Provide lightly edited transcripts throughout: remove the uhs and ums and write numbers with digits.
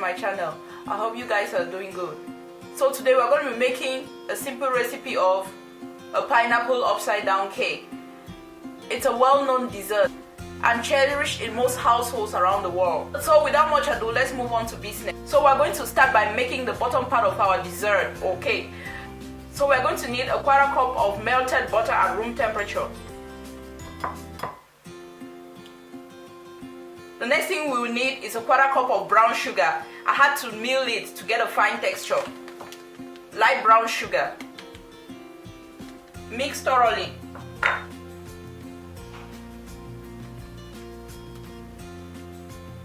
my channel. I hope you guys are doing good. So today we're going to be making a simple recipe of a pineapple upside down cake. It's a well-known dessert and cherished in most households around the world. So without much ado, let's move on to business. So we're going to start by making the bottom part of our dessert, okay? So we're going to need a quarter cup of melted butter at room temperature. The next thing we will need is a quarter cup of brown sugar. I had to mill it to get a fine texture. Light brown sugar. Mix thoroughly.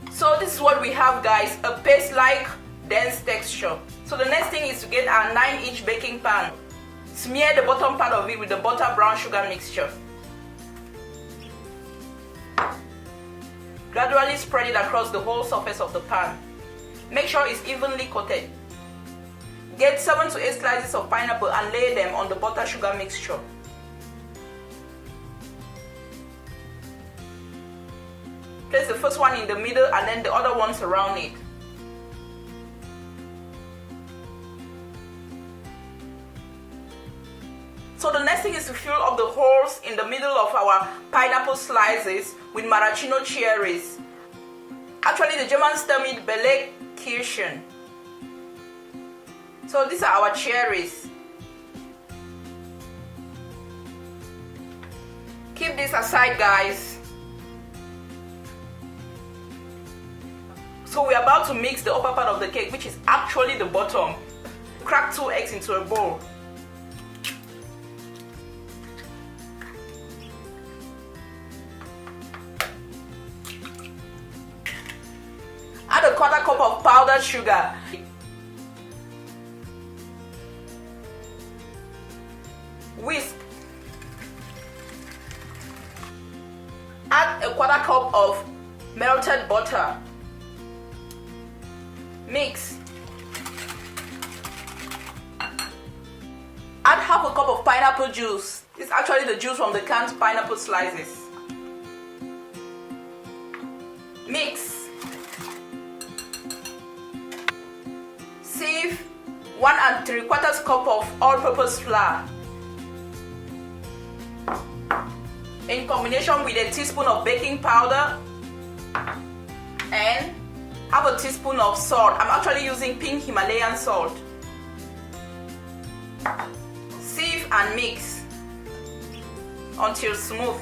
So this is what we have, guys, a paste-like dense texture. So the next thing is to get our 9-inch baking pan. Smear the bottom part of it with the butter brown sugar mixture. Gradually spread it across the whole surface of the pan. Make sure it's evenly coated. Get 7 to 8 slices of pineapple and lay them on the butter sugar mixture. Place the first one in the middle and then the other ones around it. So the next thing is to fill up the holes in the middle of our pineapple slices with maraschino cherries. Actually, the Germans term it Belegkirschen. So these are our cherries. Keep this aside, guys. So we're about to mix the upper part of the cake, which is actually the bottom. Crack 2 eggs into a bowl. Add a quarter cup of powdered sugar. Whisk. Add a quarter cup of melted butter. Mix. Add half a cup of pineapple juice. It's actually the juice from the canned pineapple slices. Mix. Sieve 1 3/4 cup of all-purpose flour in combination with a teaspoon of baking powder and half a teaspoon of salt. I'm actually using pink Himalayan salt. Sieve and mix until smooth.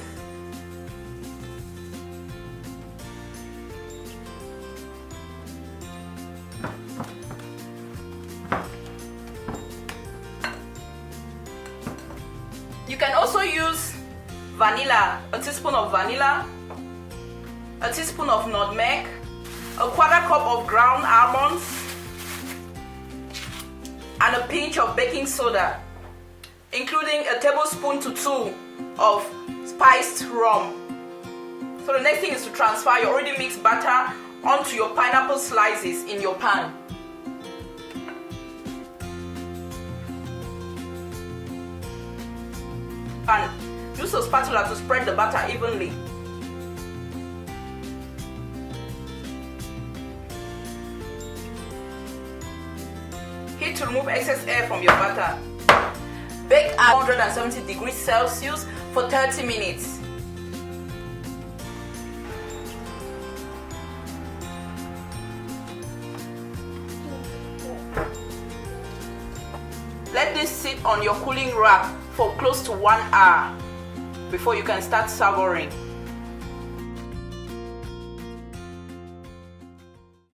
You can also use vanilla, a teaspoon of vanilla, a teaspoon of nutmeg, a quarter cup of ground almonds, and a pinch of baking soda, including a tablespoon to 2 of spiced rum. So the next thing is to transfer your already mixed batter onto your pineapple slices in your pan. And use a spatula to spread the batter evenly. Heat to remove excess air from your batter. Bake at 170 degrees Celsius for 30 minutes. Let this sit on your cooling rack for close to 1 hour before you can start savoring.